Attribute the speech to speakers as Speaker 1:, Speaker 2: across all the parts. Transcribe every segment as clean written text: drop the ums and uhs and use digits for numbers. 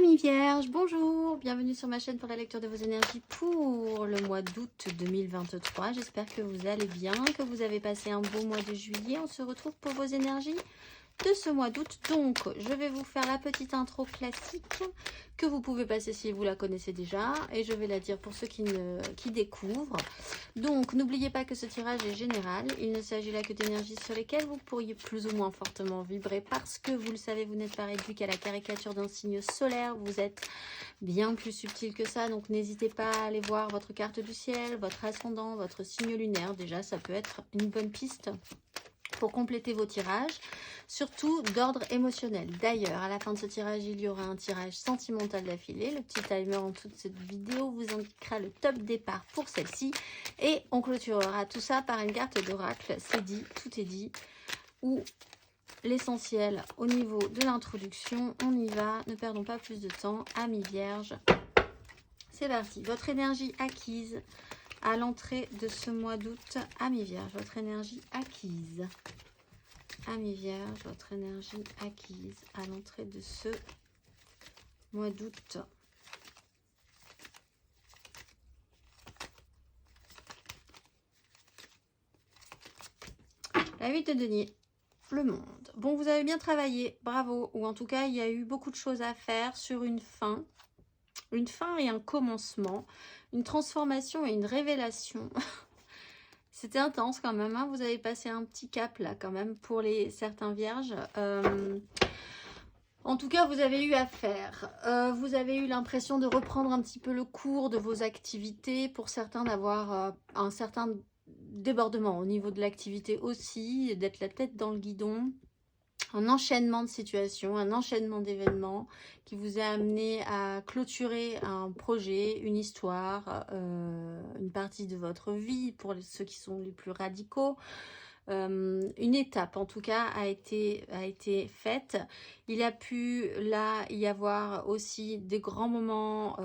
Speaker 1: Amis vierges, bonjour, bienvenue sur ma chaîne pour la lecture de vos énergies pour le mois d'août 2023. J'espère que vous allez bien, que vous avez passé un beau mois de juillet. On se retrouve pour vos énergies de ce mois d'août. Donc, je vais vous faire la petite intro classique que vous pouvez passer si vous la connaissez déjà. Et je vais la dire pour ceux qui découvrent. Donc, n'oubliez pas que ce tirage est général. Il ne s'agit là que d'énergies sur lesquelles vous pourriez plus ou moins fortement vibrer. Parce que, vous le savez, vous n'êtes pas réduit qu'à la caricature d'un signe solaire. Vous êtes bien plus subtil que ça. Donc, n'hésitez pas à aller voir votre carte du ciel, votre ascendant, votre signe lunaire. Déjà, ça peut être une bonne piste pour compléter vos tirages, surtout d'ordre émotionnel. D'ailleurs, à la fin de ce tirage, il y aura un tirage sentimental d'affilée. Le petit timer en dessous de cette vidéo vous indiquera le top départ pour celle-ci. Et on clôturera tout ça par une carte d'oracle. C'est dit, tout est dit. Ou l'essentiel au niveau de l'introduction. On y va, ne perdons pas plus de temps. Amis vierges, c'est parti. Votre énergie acquise à l'entrée de ce mois d'août, amis vierges, votre énergie acquise. Amis vierges, votre énergie acquise à l'entrée de ce mois d'août. La 8 de denier, le monde. Bon, vous avez bien travaillé, bravo. Ou en tout cas, il y a eu beaucoup de choses à faire sur une fin. Une fin et un commencement. Une transformation et une révélation. C'était intense quand même, hein. Vous avez passé un petit cap là quand même pour certains vierges. En tout cas, vous avez eu à faire. Vous avez eu l'impression de reprendre un petit peu le cours de vos activités. Pour certains, d'avoir un certain débordement au niveau de l'activité aussi, d'être la tête dans le guidon. Un enchaînement de situations, un enchaînement d'événements qui vous a amené à clôturer un projet, une histoire, une partie de votre vie pour ceux qui sont les plus radicaux. Une étape en tout cas a été faite. Il a pu là y avoir aussi des grands moments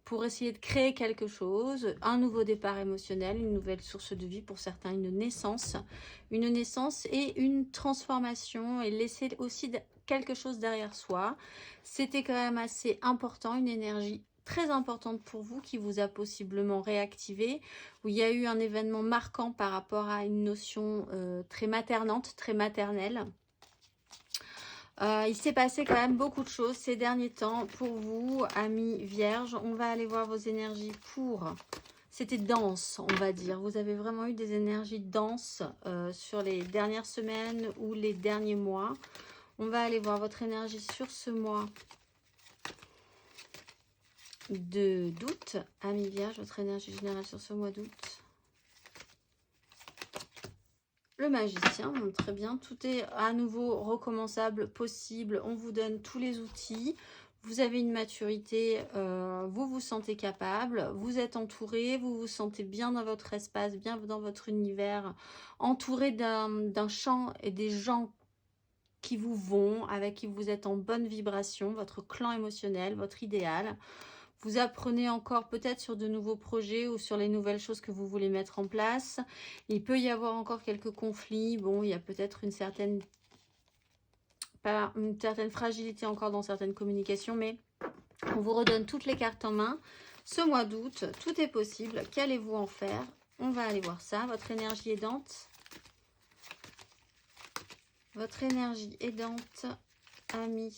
Speaker 1: pour essayer de créer quelque chose, un nouveau départ émotionnel, une nouvelle source de vie, pour certains une naissance et une transformation, et laisser aussi quelque chose derrière soi. C'était quand même assez important, une énergie très importante pour vous qui vous a possiblement réactivé, où il y a eu un événement marquant par rapport à une notion très maternante, très maternelle. Il s'est passé quand même beaucoup de choses ces derniers temps pour vous, amis vierges. On va aller voir vos énergies pour... C'était dense, on va dire. Vous avez vraiment eu des énergies denses sur les dernières semaines ou les derniers mois. On va aller voir votre énergie sur ce mois d'août. Amis vierges, votre énergie générale sur ce mois d'août. Le magicien, donc très bien. Tout est à nouveau recommençable, possible. On vous donne tous les outils. Vous avez une maturité, vous vous sentez capable, vous êtes entouré, vous vous sentez bien dans votre espace, bien dans votre univers, entouré d'un champ et des gens qui vous vont, avec qui vous êtes en bonne vibration, votre clan émotionnel, votre idéal. Vous apprenez encore peut-être sur de nouveaux projets ou sur les nouvelles choses que vous voulez mettre en place. Il peut y avoir encore quelques conflits. Bon, il y a peut-être une certaine fragilité encore dans certaines communications, mais on vous redonne toutes les cartes en main. Ce mois d'août, tout est possible. Qu'allez-vous en faire? On va aller voir ça. Votre énergie aidante. Votre énergie aidante, amis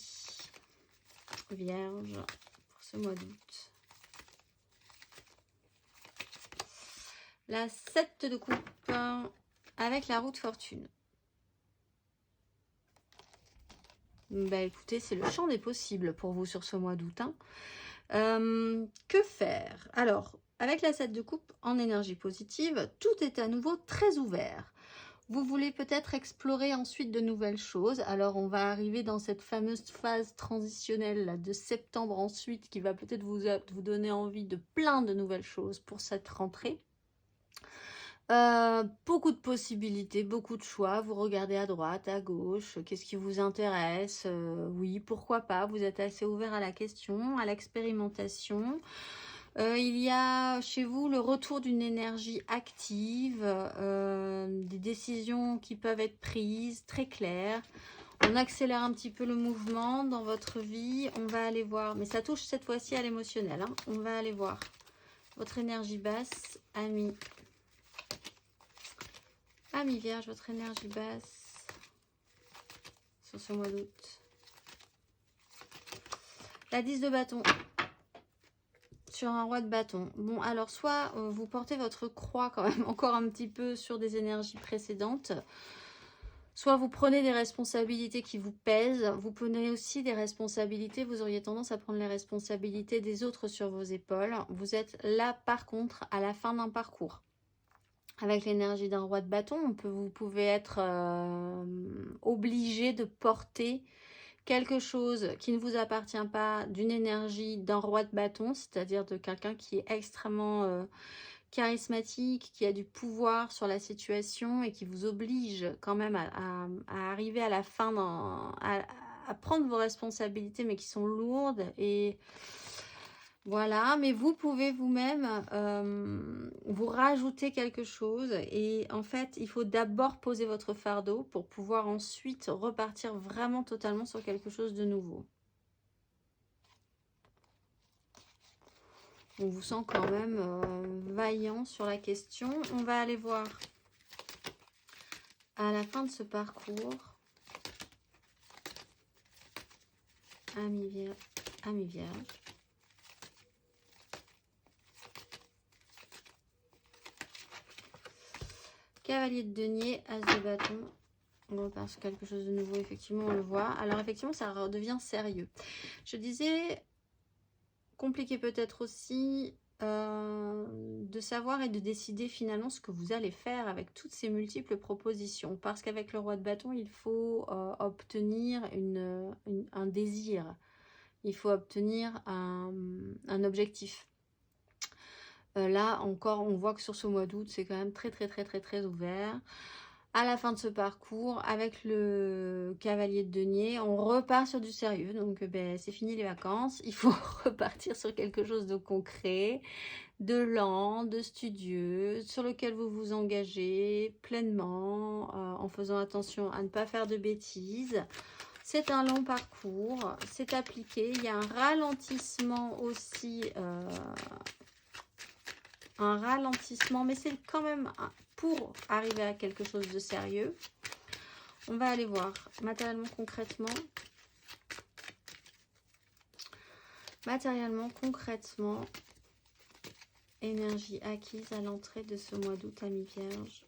Speaker 1: vierge, pour ce mois d'août. La 7 de coupe avec la roue de fortune. Bah écoutez, c'est le champ des possibles pour vous sur ce mois d'août. Hein. Que faire? Alors, avec la 7 de coupe en énergie positive, tout est à nouveau très ouvert. Vous voulez peut-être explorer ensuite de nouvelles choses. Alors, on va arriver dans cette fameuse phase transitionnelle là, de septembre ensuite, qui va peut-être vous donner envie de plein de nouvelles choses pour cette rentrée. Beaucoup de possibilités, beaucoup de choix. Vous regardez à droite, à gauche, qu'est-ce qui vous intéresse? Oui, pourquoi pas? Vous êtes assez ouvert à la question, à l'expérimentation. Il y a chez vous le retour d'une énergie active, des décisions qui peuvent être prises, très claires. On accélère un petit peu le mouvement dans votre vie. On va aller voir, mais ça touche cette fois-ci à l'émotionnel. Hein. On va aller voir votre énergie basse, ami Vierge, votre énergie basse sur ce mois d'août. La 10 de bâton sur un roi de bâton. Bon, alors soit vous portez votre croix quand même encore un petit peu sur des énergies précédentes, soit vous prenez des responsabilités qui vous pèsent. Vous prenez aussi des responsabilités, vous auriez tendance à prendre les responsabilités des autres sur vos épaules. Vous êtes là par contre à la fin d'un parcours. Avec l'énergie d'un roi de bâton, vous pouvez être obligé de porter quelque chose qui ne vous appartient pas, d'une énergie d'un roi de bâton, c'est-à-dire de quelqu'un qui est extrêmement charismatique, qui a du pouvoir sur la situation et qui vous oblige quand même à arriver à la fin, à prendre vos responsabilités, mais qui sont lourdes. Et voilà, mais vous pouvez vous-même vous rajouter quelque chose. Et en fait, il faut d'abord poser votre fardeau pour pouvoir ensuite repartir vraiment totalement sur quelque chose de nouveau. On vous sent quand même vaillant sur la question. On va aller voir à la fin de ce parcours. Ami Vierge. Cavalier de denier, as de bâton. On repart sur quelque chose de nouveau, effectivement, on le voit. Alors, effectivement, ça redevient sérieux. Je disais, compliqué peut-être aussi de savoir et de décider finalement ce que vous allez faire avec toutes ces multiples propositions. Parce qu'avec le roi de bâton, il faut obtenir un désir. Il faut obtenir un objectif. Là encore, on voit que sur ce mois d'août, c'est quand même très ouvert. À la fin de ce parcours, avec le cavalier de denier, on repart sur du sérieux. Donc, c'est fini les vacances. Il faut repartir sur quelque chose de concret, de lent, de studieux, sur lequel vous vous engagez pleinement, en faisant attention à ne pas faire de bêtises. C'est un long parcours, c'est appliqué. Il y a un ralentissement aussi, mais c'est quand même pour arriver à quelque chose de sérieux. On va aller voir matériellement, concrètement. Énergie acquise à l'entrée de ce mois d'août, ami Vierge.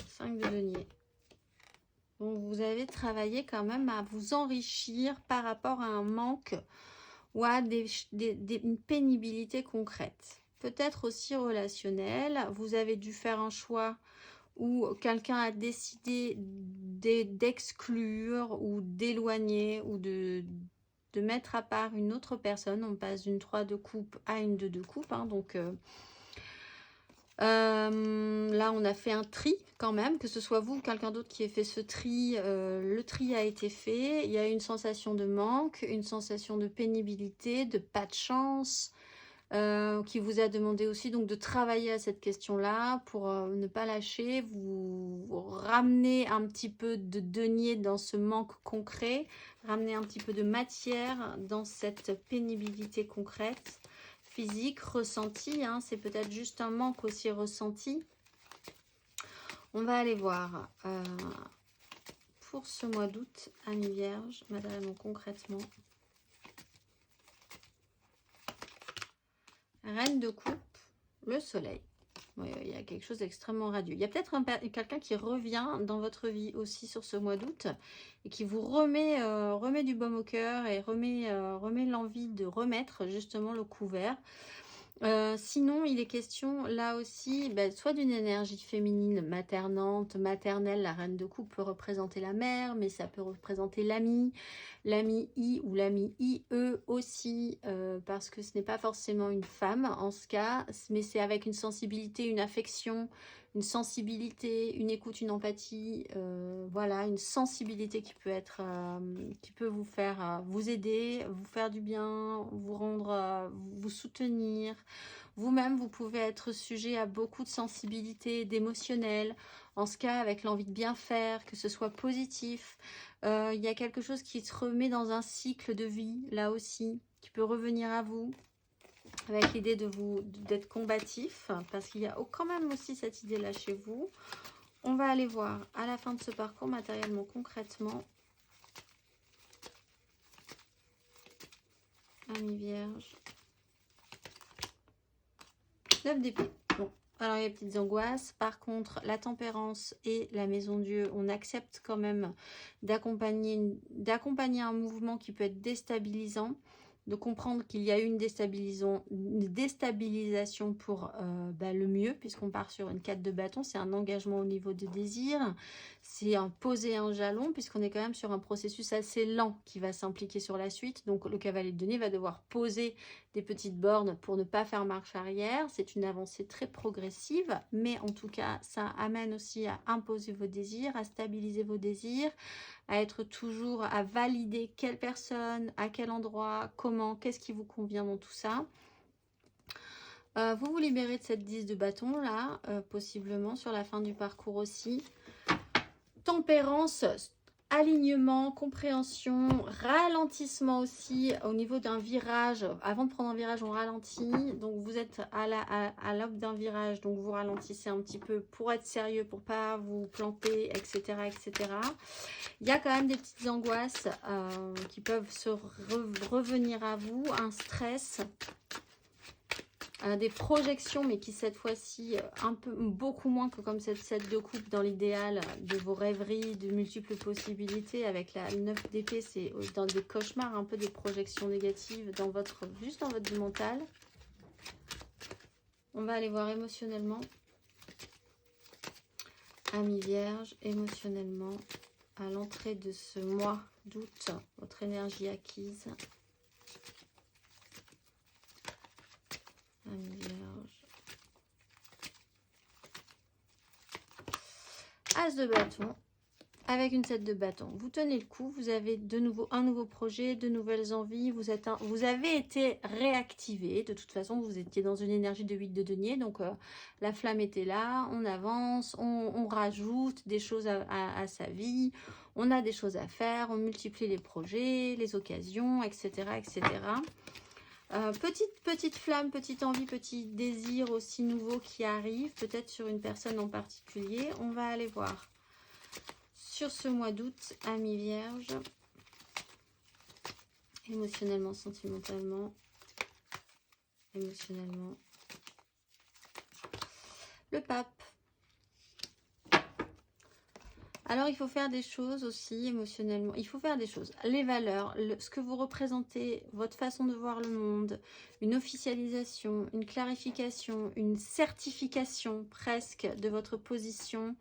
Speaker 1: Cinq de denier. Donc, vous avez travaillé quand même à vous enrichir par rapport à un manque ou à une pénibilité concrète. Peut-être aussi relationnelle. Vous avez dû faire un choix où quelqu'un a décidé d'exclure ou d'éloigner ou de mettre à part une autre personne. On passe d'une 3 de coupe à une 2 de coupe. Hein, donc... là on a fait un tri quand même, que ce soit vous ou quelqu'un d'autre qui ait fait ce tri, le tri a été fait. Il y a une sensation de manque, une sensation de pénibilité, de pas de chance, qui vous a demandé aussi donc de travailler à cette question là pour ne pas lâcher, vous ramener un petit peu de denier dans ce manque concret, ramener un petit peu de matière dans cette pénibilité concrète, physique, ressenti, hein, c'est peut-être juste un manque aussi ressenti. On va aller voir pour ce mois d'août, ami Vierge, matériellement, concrètement. Reine de coupe, le soleil. Oui, il y a quelque chose d'extrêmement radieux. Il y a peut-être quelqu'un qui revient dans votre vie aussi sur ce mois d'août et qui vous remet du baume au cœur et remet l'envie de remettre justement le couvert. Sinon, il est question là aussi soit d'une énergie féminine maternante, maternelle. La reine de coupe peut représenter la mère, mais ça peut représenter l'ami I ou l'ami IE aussi, parce que ce n'est pas forcément une femme en ce cas, mais c'est avec une sensibilité, une affection, une sensibilité, une écoute, une empathie, voilà, une sensibilité qui peut être, qui peut vous faire, vous aider, vous faire du bien, vous rendre, vous soutenir. Vous-même, vous pouvez être sujet à beaucoup de sensibilité, d'émotionnel. En ce cas, avec l'envie de bien faire, que ce soit positif. Il y a quelque chose qui se remet dans un cycle de vie, là aussi, qui peut revenir à vous, avec l'idée d'être combatif, parce qu'il y a quand même aussi cette idée-là chez vous. On va aller voir à la fin de ce parcours, matériellement, concrètement. Ami Vierge. 9 d'épée. Bon, alors il y a des petites angoisses. Par contre, la tempérance et la maison Dieu, on accepte quand même d'accompagner un mouvement qui peut être déstabilisant, de comprendre qu'il y a eu une déstabilisation pour le mieux, puisqu'on part sur une 4 de bâton. C'est un engagement au niveau de désir, c'est un poser un jalon, puisqu'on est quand même sur un processus assez lent qui va s'impliquer sur la suite. Donc le cavalier de denier va devoir poser des petites bornes pour ne pas faire marche arrière. C'est une avancée très progressive, mais en tout cas ça amène aussi à imposer vos désirs, à stabiliser vos désirs, à être toujours, à valider quelle personne, à quel endroit, comment, qu'est-ce qui vous convient dans tout ça. Vous vous libérez de cette 10 de bâton là, possiblement sur la fin du parcours aussi. Tempérance, alignement, compréhension, ralentissement aussi au niveau d'un virage. Avant de prendre un virage, on ralentit. Donc vous êtes à l'aube d'un virage, donc vous ralentissez un petit peu pour être sérieux, pour pas vous planter, etc., etc. Il y a quand même des petites angoisses qui peuvent revenir à vous, un stress, des projections, mais qui cette fois-ci beaucoup moins que comme cette 7 de coupe dans l'idéal de vos rêveries, de multiples possibilités. Avec la 9 d'épée, c'est dans des cauchemars, un peu des projections négatives juste dans votre mental. On va aller voir émotionnellement. Ami Vierge, émotionnellement, à l'entrée de ce mois d'août, votre énergie acquise. Ami Vierge. As de bâton, avec une 7 de bâton. Vous tenez le coup, vous avez un nouveau projet, de nouvelles envies, vous avez été réactivé. De toute façon, vous étiez dans une énergie de 8 de denier, donc la flamme était là, on avance, on rajoute des choses à sa vie, on a des choses à faire, on multiplie les projets, les occasions, etc., etc. Petite flamme, petite envie, petit désir aussi nouveau qui arrive, peut-être sur une personne en particulier. On va aller voir sur ce mois d'août, ami Vierge, émotionnellement, sentimentalement, émotionnellement. Le pape. Alors, il faut faire des choses aussi émotionnellement. Il faut faire des choses. Les valeurs, ce que vous représentez, votre façon de voir le monde, une officialisation, une clarification, une certification presque de votre position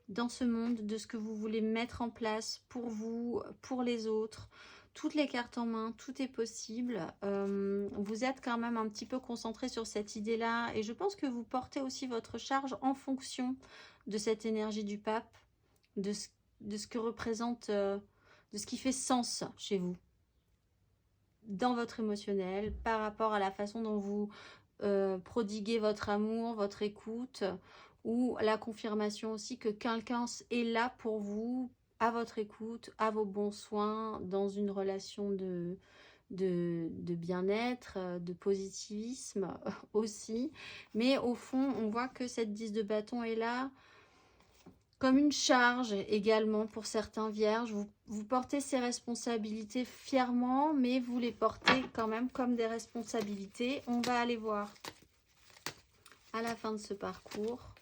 Speaker 1: dans ce monde, de ce que vous voulez mettre en place pour vous, pour les autres. Toutes les cartes en main, tout est possible. Vous êtes quand même un petit peu concentré sur cette idée-là. Et je pense que vous portez aussi votre charge en fonction de cette énergie du pape. De ce que représente, de ce qui fait sens chez vous, dans votre émotionnel, par rapport à la façon dont vous prodiguez votre amour, votre écoute, ou la confirmation aussi que quelqu'un est là pour vous, à votre écoute, à vos bons soins, dans une relation de bien-être, de positivisme aussi. Mais au fond, on voit que cette 10 de bâton est là comme une charge également pour certains vierges. Vous portez ces responsabilités fièrement, mais vous les portez quand même comme des responsabilités. On va aller voir à la fin de ce parcours,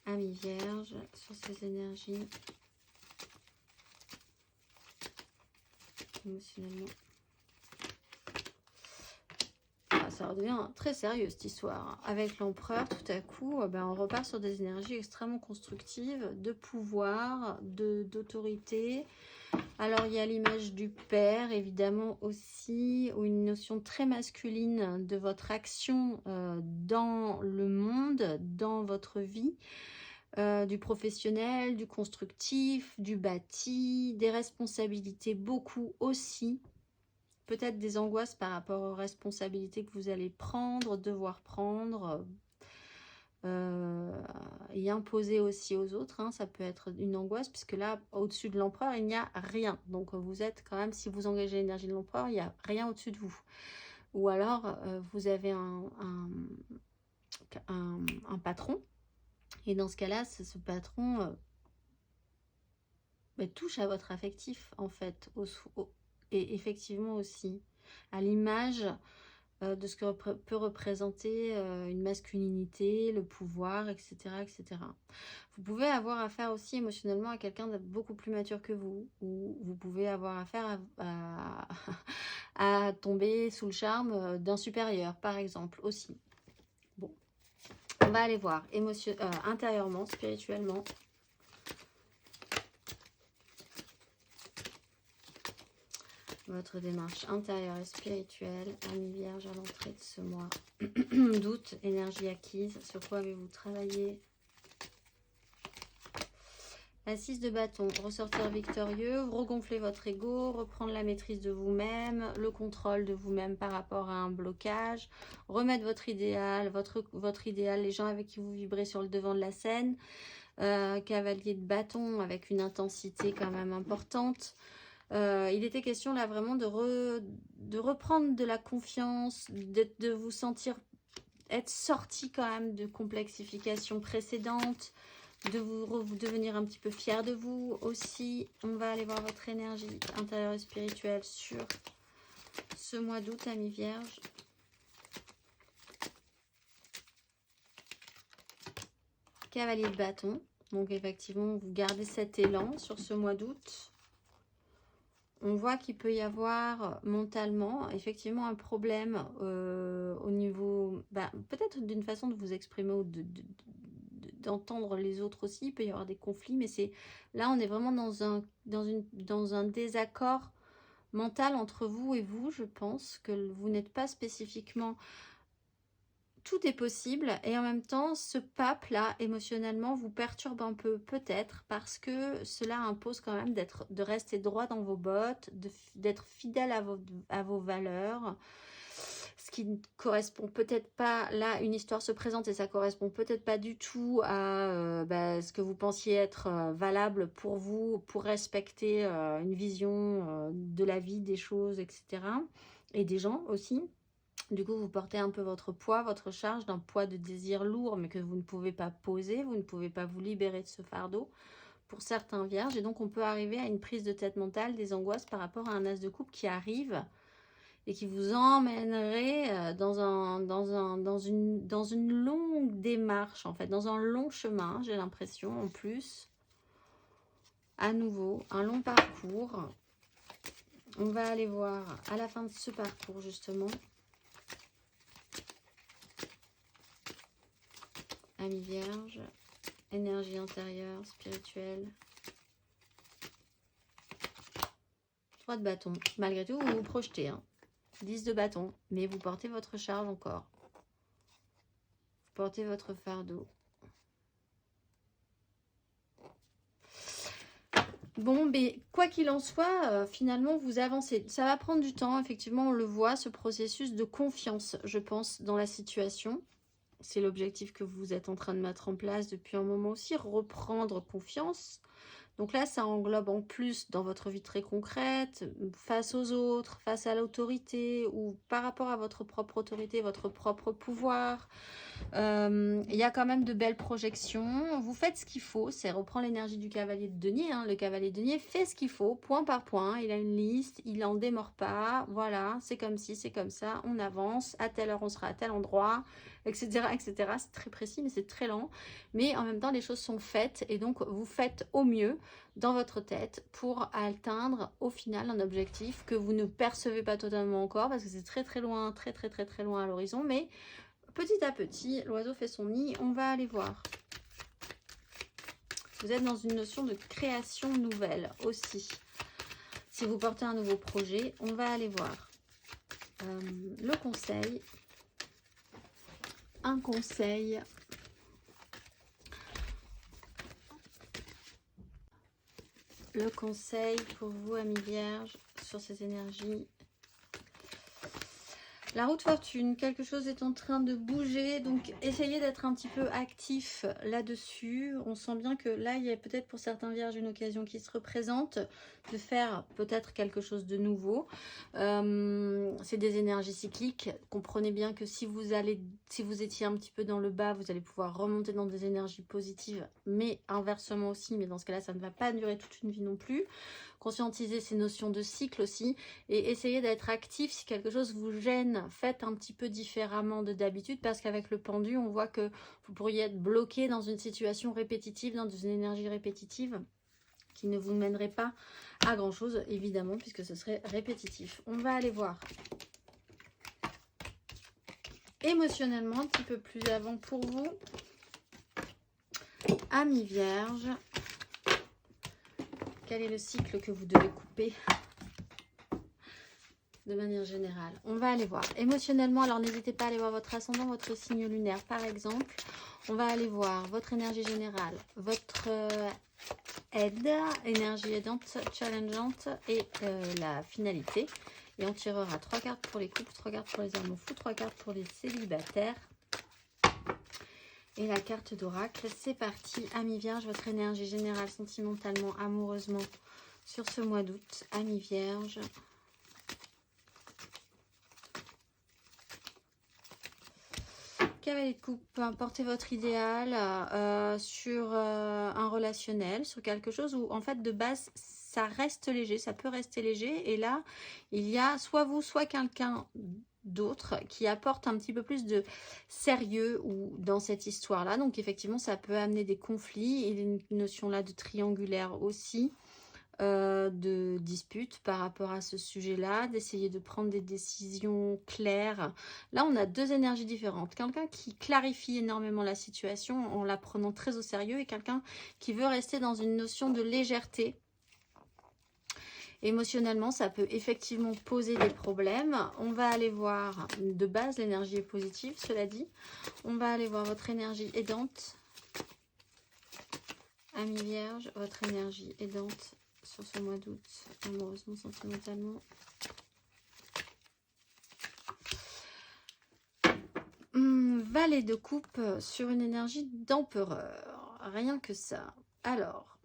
Speaker 1: ami vierge, sur ces énergies émotionnellement. Ça redevient très sérieux cette histoire. Avec l'empereur, tout à coup, on repart sur des énergies extrêmement constructives, de pouvoir, d'autorité, Alors, il y a l'image du père, évidemment aussi, ou une notion très masculine de votre action dans le monde, dans votre vie, du professionnel, du constructif, du bâti, des responsabilités, beaucoup aussi. Peut-être des angoisses par rapport aux responsabilités que vous allez prendre, devoir prendre, et imposer aussi aux autres, hein, ça peut être une angoisse, puisque là, au-dessus de l'empereur, il n'y a rien. Donc, vous êtes quand même, si vous engagez l'énergie de l'empereur, il n'y a rien au-dessus de vous. Ou alors, vous avez un patron, et dans ce cas-là, ce patron touche à votre affectif, en fait, et effectivement aussi, à l'image de ce que peut représenter une masculinité, le pouvoir, etc., etc. Vous pouvez avoir affaire aussi émotionnellement à quelqu'un de beaucoup plus mature que vous, ou vous pouvez avoir affaire à tomber sous le charme d'un supérieur, par exemple, aussi. Bon, on va aller voir intérieurement, spirituellement. Votre démarche intérieure et spirituelle, Amis Vierge, à l'entrée de ce mois d'août, énergie acquise, sur quoi avez-vous travaillé? La 6 de bâton, ressortir victorieux, regonfler votre ego, reprendre la maîtrise de vous-même, le contrôle de vous-même par rapport à un blocage, remettre votre idéal, votre idéal, les gens avec qui vous vibrez sur le devant de la scène, cavalier de bâton avec une intensité quand même importante. Il était question là vraiment de reprendre de la confiance, de vous sentir être sorti quand même de complexification précédente, de vous devenir un petit peu fier de vous aussi. On va aller voir votre énergie intérieure et spirituelle sur ce mois d'août, Amis Vierges. Cavalier de bâton. Donc effectivement, vous gardez cet élan sur ce mois d'août. On voit qu'il peut y avoir mentalement, effectivement, un problème au niveau, peut-être d'une façon de vous exprimer ou d'entendre les autres aussi. Il peut y avoir des conflits, mais là, on est vraiment dans un désaccord mental entre vous et vous. Je pense que vous n'êtes pas spécifiquement... Tout est possible, et en même temps, ce pape-là, émotionnellement, vous perturbe un peu, peut-être, parce que cela impose quand même de rester droit dans vos bottes, d'être fidèle à vos valeurs, ce qui ne correspond peut-être pas, là, une histoire se présente, et ça correspond peut-être pas du tout à ce que vous pensiez être valable pour vous, pour respecter une vision de la vie, des choses, etc., et des gens aussi. Du coup, vous portez un peu votre poids, votre charge d'un poids de désir lourd, mais que vous ne pouvez pas poser, vous ne pouvez pas vous libérer de ce fardeau pour certains vierges. Et donc, on peut arriver à une prise de tête mentale, des angoisses par rapport à un as de coupe qui arrive et qui vous emmènerait dans une longue démarche, en fait, dans un long chemin, j'ai l'impression, en plus. À nouveau, un long parcours. On va aller voir à la fin de ce parcours, justement, Amis Vierge, énergie intérieure, spirituelle. 3 de bâton. Malgré tout, vous vous projetez. 10 de bâton. Mais vous portez votre charge encore. Vous portez votre fardeau. Bon, mais quoi qu'il en soit, finalement, vous avancez. Ça va prendre du temps. Effectivement, on le voit, ce processus de confiance, je pense, dans la situation. C'est l'objectif que vous êtes en train de mettre en place depuis un moment aussi, reprendre confiance. Donc là, ça englobe en plus dans votre vie très concrète, face aux autres, face à l'autorité ou par rapport à votre propre autorité, votre propre pouvoir. Il y a quand même de belles projections. Vous faites ce qu'il faut. C'est reprendre l'énergie du cavalier de denier. Le cavalier de denier fait ce qu'il faut, point par point. Il a une liste, il n'en démord pas. Voilà, c'est comme ci, c'est comme ça. On avance. À telle heure, on sera à tel endroit, etc., etc. C'est très précis, mais c'est très lent. Mais en même temps, les choses sont faites. Et donc, vous faites au mieux dans votre tête pour atteindre au final un objectif que vous ne percevez pas totalement encore parce que c'est très, très loin, très, très, très, très loin à l'horizon. Mais petit à petit, l'oiseau fait son nid. On va aller voir. Vous êtes dans une notion de création nouvelle aussi. Si vous portez un nouveau projet, on va aller voir le conseil. Un conseil. Le conseil pour vous, amis vierges, sur ces énergies. La roue de fortune, quelque chose est en train de bouger, donc essayez d'être un petit peu actif là-dessus. On sent bien que là, il y a peut-être pour certains vierges une occasion qui se représente de faire peut-être quelque chose de nouveau. C'est des énergies cycliques. Comprenez bien que si vous étiez un petit peu dans le bas, vous allez pouvoir remonter dans des énergies positives, mais inversement aussi. Mais dans ce cas-là, ça ne va pas durer toute une vie non plus. Conscientiser ces notions de cycle aussi et essayez d'être actif si quelque chose vous gêne. Faites un petit peu différemment de d'habitude parce qu'avec le pendu, on voit que vous pourriez être bloqué dans une situation répétitive, dans une énergie répétitive qui ne vous mènerait pas à grand chose, évidemment, puisque ce serait répétitif. On va aller voir émotionnellement un petit peu plus avant pour vous, amis vierges. Quel est le cycle que vous devez couper de manière générale? On va aller voir. Émotionnellement, alors n'hésitez pas à aller voir votre ascendant, votre signe lunaire par exemple. On va aller voir votre énergie générale, votre aide, énergie aidante, challengeante et la finalité. Et on tirera 3 cartes pour les couples, 3 cartes pour les amours fous, 3 cartes pour les célibataires. Et la carte d'oracle, c'est parti. Amis vierges, votre énergie générale, sentimentalement, amoureusement, sur ce mois d'août. Amis vierges. Cavalier de coupe, portez votre idéal sur un relationnel, sur quelque chose où en fait de base ça reste léger, ça peut rester léger. Et là, il y a soit vous, soit quelqu'un d'autre qui apporte un petit peu plus de sérieux ou dans cette histoire-là. Donc effectivement, ça peut amener des conflits. Il y a une notion là de triangulaire aussi. De disputes par rapport à ce sujet-là, d'essayer de prendre des décisions claires. Là, on a deux énergies différentes. Quelqu'un qui clarifie énormément la situation en la prenant très au sérieux et quelqu'un qui veut rester dans une notion de légèreté. Émotionnellement, ça peut effectivement poser des problèmes. On va aller voir, de base, l'énergie est positive, cela dit. On va aller voir votre énergie aidante. Amis vierges, votre énergie aidante sur ce mois d'août, amoureusement, sentimentalement. Valet de coupe sur une énergie d'empereur. Rien que ça. Alors,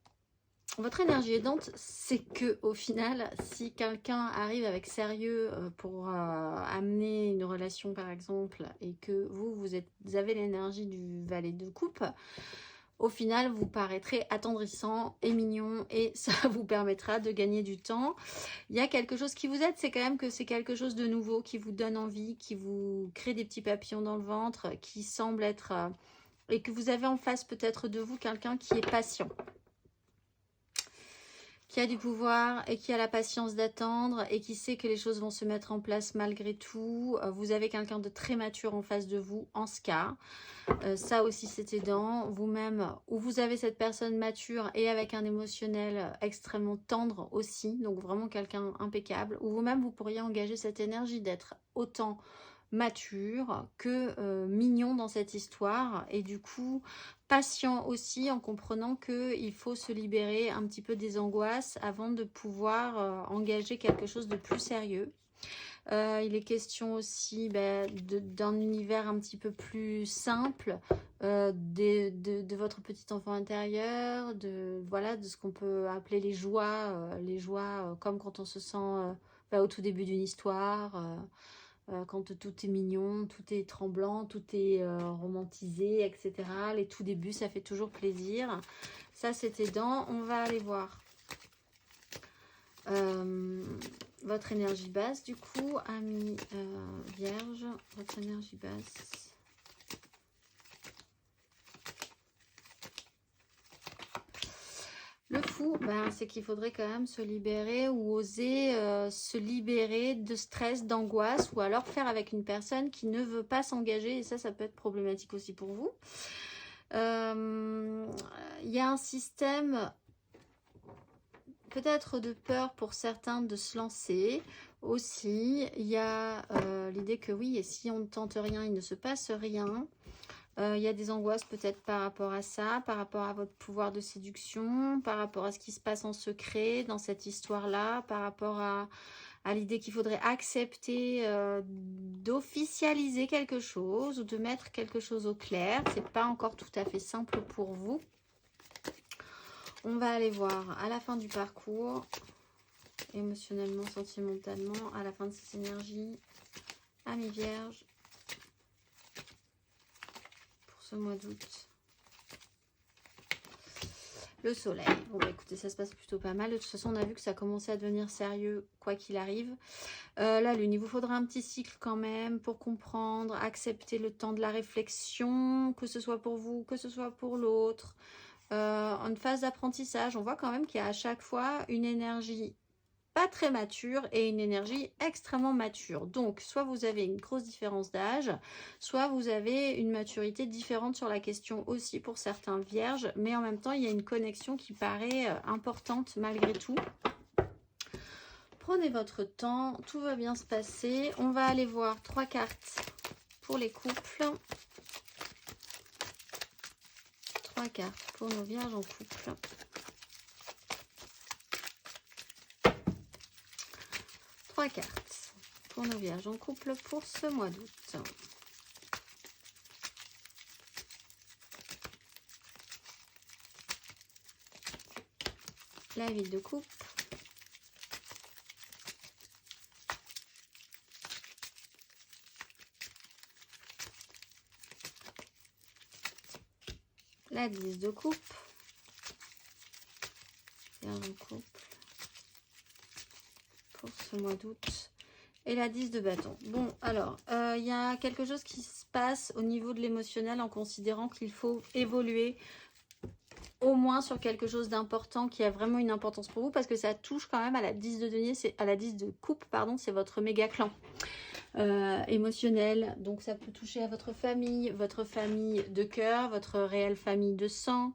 Speaker 1: votre énergie aidante, c'est que au final, si quelqu'un arrive avec sérieux pour amener une relation par exemple, et que vous avez l'énergie du valet de coupe, au final, vous paraîtrez attendrissant et mignon et ça vous permettra de gagner du temps. Il y a quelque chose qui vous aide, c'est quand même que c'est quelque chose de nouveau qui vous donne envie, qui vous crée des petits papillons dans le ventre, qui semble être... et que vous avez en face peut-être de vous quelqu'un qui est patient, qui a du pouvoir et qui a la patience d'attendre et qui sait que les choses vont se mettre en place malgré tout. Vous avez quelqu'un de très mature en face de vous en ce cas. Ça aussi c'est aidant. Vous-même, ou vous avez cette personne mature et avec un émotionnel extrêmement tendre aussi. Donc vraiment quelqu'un impeccable. Ou vous-même, vous pourriez engager cette énergie d'être autant mature que mignon dans cette histoire et du coup patient aussi en comprenant qu'il faut se libérer un petit peu des angoisses avant de pouvoir engager quelque chose de plus sérieux. Il est question aussi d'un univers un petit peu plus simple, de votre petit enfant intérieur, de ce qu'on peut appeler les joies comme quand on se sent au tout début d'une histoire. Quand tout est mignon, tout est tremblant, tout est romantisé, etc. Les tout débuts, ça fait toujours plaisir. Ça, c'est aidant. On va aller voir votre énergie basse, du coup, amis vierge, votre énergie basse. Le fou, c'est qu'il faudrait quand même se libérer ou oser se libérer de stress, d'angoisse, ou alors faire avec une personne qui ne veut pas s'engager, et ça peut être problématique aussi pour vous. Il y a un système peut-être de peur pour certains de se lancer. Aussi, il y a l'idée que oui, et si on ne tente rien, il ne se passe rien. Il y a des angoisses peut-être par rapport à ça, par rapport à votre pouvoir de séduction, par rapport à ce qui se passe en secret dans cette histoire-là, par rapport à l'idée qu'il faudrait accepter d'officialiser quelque chose ou de mettre quelque chose au clair. C'est pas encore tout à fait simple pour vous. On va aller voir à la fin du parcours, émotionnellement, sentimentalement, à la fin de ces énergies, amis vierges, pour ce mois d'août. Le soleil. Bon, bah, écoutez, ça se passe plutôt pas mal. De toute façon, on a vu que ça commençait à devenir sérieux, quoi qu'il arrive. La lune, il vous faudra un petit cycle quand même pour comprendre, accepter le temps de la réflexion, que ce soit pour vous, que ce soit pour l'autre. En phase d'apprentissage, on voit quand même qu'il y a à chaque fois une énergie pas très mature et une énergie extrêmement mature. Donc, soit vous avez une grosse différence d'âge, soit vous avez une maturité différente sur la question aussi pour certains vierges, mais en même temps, il y a une connexion qui paraît importante malgré tout. Prenez votre temps, tout va bien se passer. On va aller voir 3 cartes pour les couples. 3 cartes pour nos vierges en couple. 3 cartes pour nos vierges en couple pour ce mois d'août. La vie de coupe. La 10 de coupe. Vierge en couple. Pour ce mois d'août. Et la 10 de bâton. Bon, alors, il y a quelque chose qui se passe au niveau de l'émotionnel en considérant qu'il faut évoluer au moins sur quelque chose d'important qui a vraiment une importance pour vous parce que ça touche quand même à la 10 de denier, à la 10 de coupe, pardon, c'est votre méga clan. Émotionnel, donc ça peut toucher à votre famille de cœur, votre réelle famille de sang,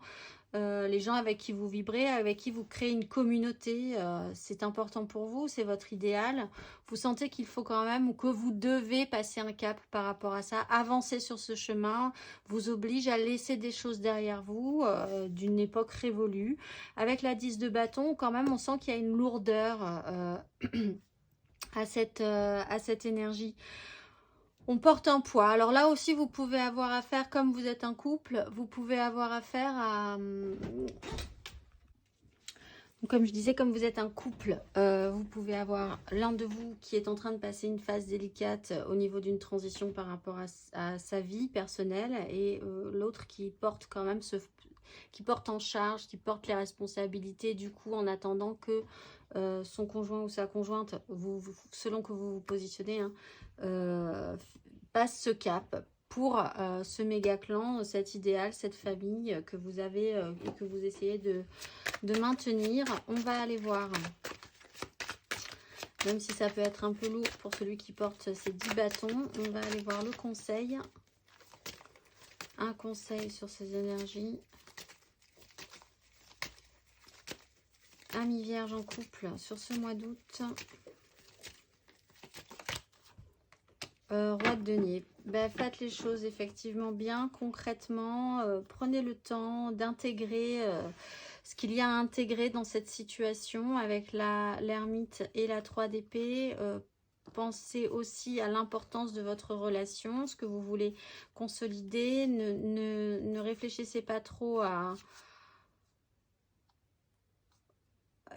Speaker 1: les gens avec qui vous vibrez, avec qui vous créez une communauté, c'est important pour vous, c'est votre idéal. Vous sentez qu'il faut quand même, ou que vous devez passer un cap par rapport à ça, avancer sur ce chemin, vous oblige à laisser des choses derrière vous, d'une époque révolue. Avec la 10 de bâton, quand même, on sent qu'il y a une lourdeur à cette énergie. On porte un poids. Alors là aussi, vous pouvez avoir affaire, comme vous êtes un couple, vous pouvez avoir affaire à... Comme je disais, comme vous êtes un couple, vous pouvez avoir l'un de vous qui est en train de passer une phase délicate au niveau d'une transition par rapport à sa vie personnelle et l'autre qui porte quand même qui porte en charge, qui porte les responsabilités du coup en attendant que son conjoint ou sa conjointe, selon que vous vous positionnez, hein, passe ce cap pour ce méga clan, cet idéal, cette famille que vous avez et que vous essayez de maintenir. On va aller voir, même si ça peut être un peu lourd pour celui qui porte ces 10 bâtons, on va aller voir le conseil. Un conseil sur ces énergies. Amis vierges en couple sur ce mois d'août. Roi de denier. Ben, faites les choses effectivement bien, concrètement. Prenez le temps d'intégrer ce qu'il y a à intégrer dans cette situation avec l'ermite et la 3 d'épée. Pensez aussi à l'importance de votre relation, ce que vous voulez consolider. Ne réfléchissez pas trop à...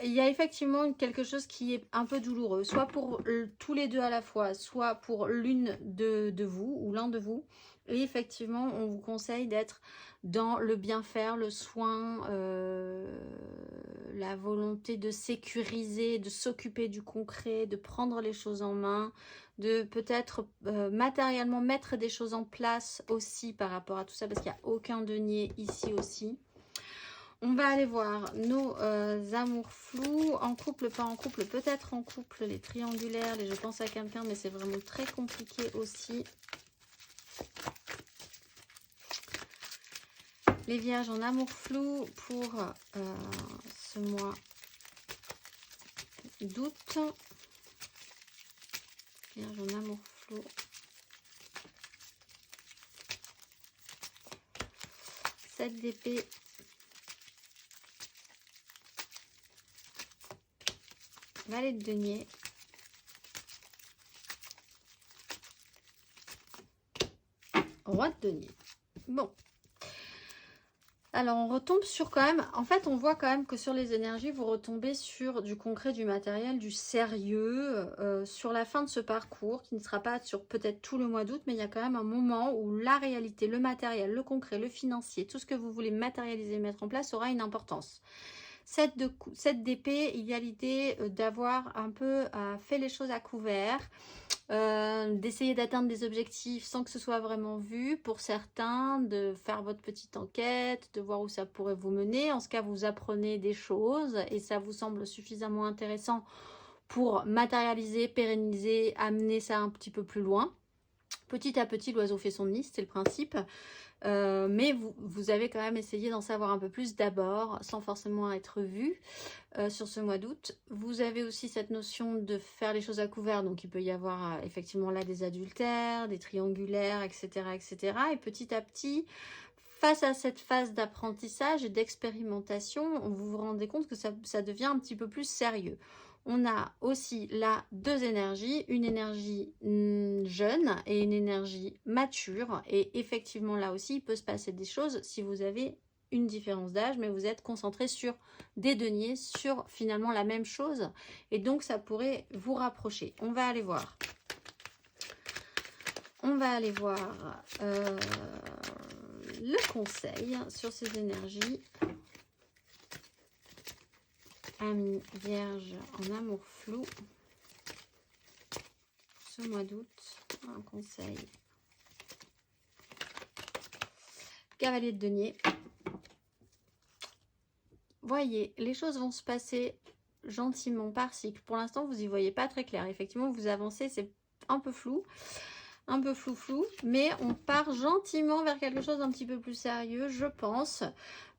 Speaker 1: Il y a effectivement quelque chose qui est un peu douloureux, soit pour tous les deux à la fois, soit pour l'une de vous ou l'un de vous. Et effectivement, on vous conseille d'être dans le bien faire, le soin, la volonté de sécuriser, de s'occuper du concret, de prendre les choses en main, de peut-être matériellement mettre des choses en place aussi par rapport à tout ça, parce qu'il n'y a aucun denier ici aussi. On va aller voir nos amours flous, en couple, pas en couple, peut-être en couple, les triangulaires, les je pense à quelqu'un, mais c'est vraiment très compliqué aussi. Les vierges en amour flou pour ce mois d'août. Vierge en amour flou. Sept d'épée. Valet de denier. Roi de denier. Bon. Alors, on retombe sur quand même... En fait, on voit quand même que sur les énergies, vous retombez sur du concret, du matériel, du sérieux, sur la fin de ce parcours, qui ne sera pas sur peut-être tout le mois d'août, mais il y a quand même un moment où la réalité, le matériel, le concret, le financier, tout ce que vous voulez matérialiser, mettre en place, aura une importance. 7 d'épée, il y a l'idée d'avoir un peu fait les choses à couvert, d'essayer d'atteindre des objectifs sans que ce soit vraiment vu pour certains, de faire votre petite enquête, de voir où ça pourrait vous mener. En ce cas, vous apprenez des choses et ça vous semble suffisamment intéressant pour matérialiser, pérenniser, amener ça un petit peu plus loin. Petit à petit, l'oiseau fait son nid, c'est le principe. Mais vous avez quand même essayé d'en savoir un peu plus d'abord, sans forcément être vu sur ce mois d'août. Vous avez aussi cette notion de faire les choses à couvert, donc il peut y avoir effectivement là des adultères, des triangulaires, etc., etc. Et petit à petit, face à cette phase d'apprentissage et d'expérimentation, vous vous rendez compte que ça devient un petit peu plus sérieux. On a aussi là deux énergies, une énergie jeune et une énergie mature. Et effectivement, là aussi, il peut se passer des choses si vous avez une différence d'âge, mais vous êtes concentré sur des deniers, sur finalement la même chose. Et donc, ça pourrait vous rapprocher. On va aller voir. On va aller voir le conseil sur ces énergies. Amis vierge en amour flou, ce mois d'août, un conseil. Cavalier de denier. Voyez, les choses vont se passer gentiment par cycle. Pour l'instant, vous n'y voyez pas très clair. Effectivement, vous avancez, c'est un peu flou. Un peu flou, mais on part gentiment vers quelque chose d'un petit peu plus sérieux, je pense.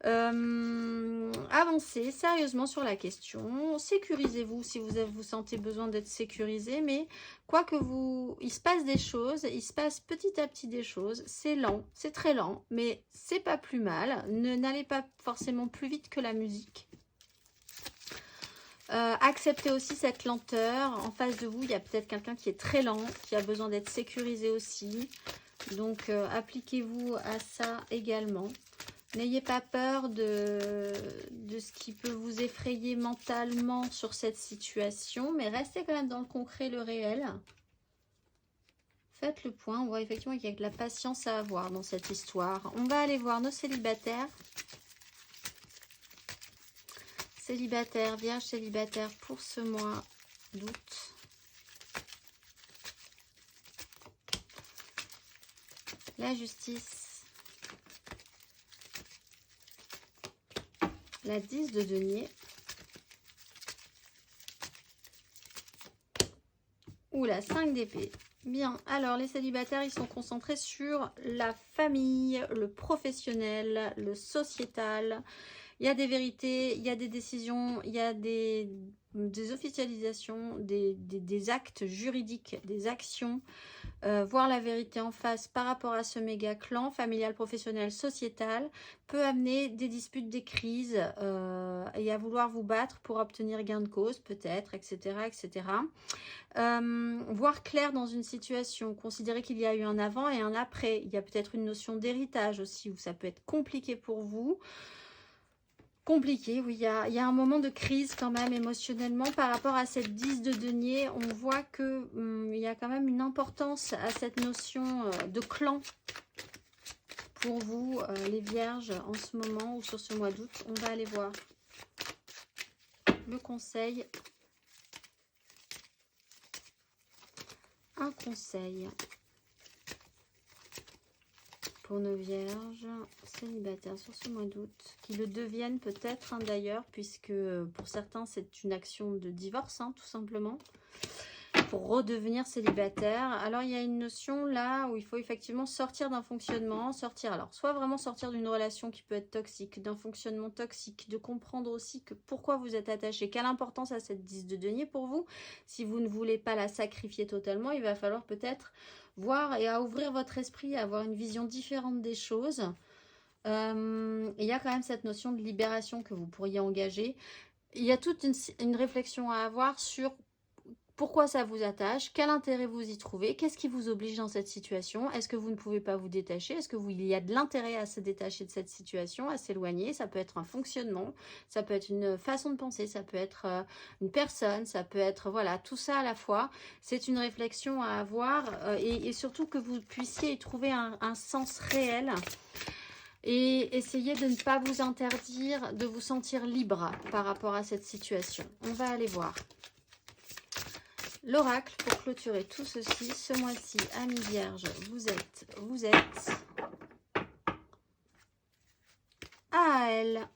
Speaker 1: Avancez sérieusement sur la question. Sécurisez-vous si vous sentez besoin d'être sécurisé, mais quoi que il se passe des choses, il se passe petit à petit des choses. C'est lent, c'est très lent, mais c'est pas plus mal. N'allez pas forcément plus vite que la musique. Acceptez aussi cette lenteur. En face de vous, il y a peut-être quelqu'un qui est très lent, qui a besoin d'être sécurisé aussi. Donc, appliquez-vous à ça également. N'ayez pas peur de ce qui peut vous effrayer mentalement sur cette situation, mais restez quand même dans le concret, le réel. Faites le point. On voit effectivement qu'il y a de la patience à avoir dans cette histoire. On va aller voir nos célibataires. Célibataire, vierge célibataire pour ce mois d'août. La justice. La 10 de denier. Ou la 5 d'épée. Bien, alors les célibataires, ils sont concentrés sur la famille, le professionnel, le sociétal. Il y a des vérités, il y a des décisions, il y a des officialisations, des actes juridiques, des actions. Voir la vérité en face par rapport à ce méga clan familial, professionnel, sociétal peut amener des disputes, des crises et à vouloir vous battre pour obtenir gain de cause peut-être, etc. etc. Voir clair dans une situation, considérer qu'il y a eu un avant et un après. Il y a peut-être une notion d'héritage aussi où ça peut être compliqué pour vous. Compliqué, oui, il y a un moment de crise quand même émotionnellement par rapport à cette 10 de denier. On voit que il y a quand même une importance à cette notion de clan pour vous, les vierges, en ce moment ou sur ce mois d'août. On va aller voir le conseil. Un conseil pour nos vierges célibataires sur ce mois d'août, qui le deviennent peut-être d'ailleurs, puisque pour certains c'est une action de divorce, tout simplement. pour redevenir célibataire. Alors, il y a une notion là où il faut effectivement sortir d'un fonctionnement, sortir, alors, soit vraiment sortir d'une relation qui peut être toxique, d'un fonctionnement toxique, de comprendre aussi que pourquoi vous êtes attaché, quelle importance a cette 10 de denier pour vous. Si vous ne voulez pas la sacrifier totalement, il va falloir peut-être voir et à ouvrir votre esprit, à avoir une vision différente des choses. Il y a quand même cette notion de libération que vous pourriez engager. Il y a toute une réflexion à avoir sur pourquoi ça vous attache, quel intérêt vous y trouvez, qu'est-ce qui vous oblige dans cette situation, est-ce que vous ne pouvez pas vous détacher, est-ce que il y a de l'intérêt à se détacher de cette situation, à s'éloigner, ça peut être un fonctionnement, ça peut être une façon de penser, ça peut être une personne, ça peut être, voilà, tout ça à la fois. C'est une réflexion à avoir et surtout que vous puissiez y trouver un sens réel. Et essayez de ne pas vous interdire, de vous sentir libre par rapport à cette situation. On va aller voir l'oracle pour clôturer tout ceci. Ce mois-ci, amis vierges, vous êtes à elle.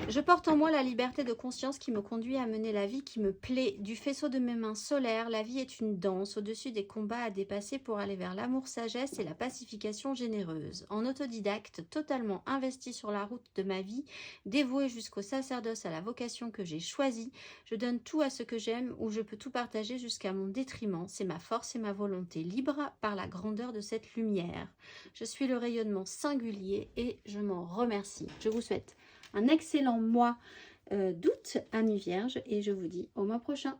Speaker 1: Je porte en moi la liberté de conscience qui me conduit à mener la vie qui me plaît. Du faisceau de mes mains solaires, la vie est une danse au-dessus des combats à dépasser pour aller vers l'amour, sagesse et la pacification généreuse. En autodidacte, totalement investi sur la route de ma vie, dévoué jusqu'au sacerdoce à la vocation que j'ai choisie, je donne tout à ce que j'aime où je peux tout partager jusqu'à mon détriment. C'est ma force et ma volonté libre par la grandeur de cette lumière. Je suis le rayonnement singulier et je m'en remercie. Je vous souhaite un excellent mois d'août, amis vierges, et je vous dis au mois prochain.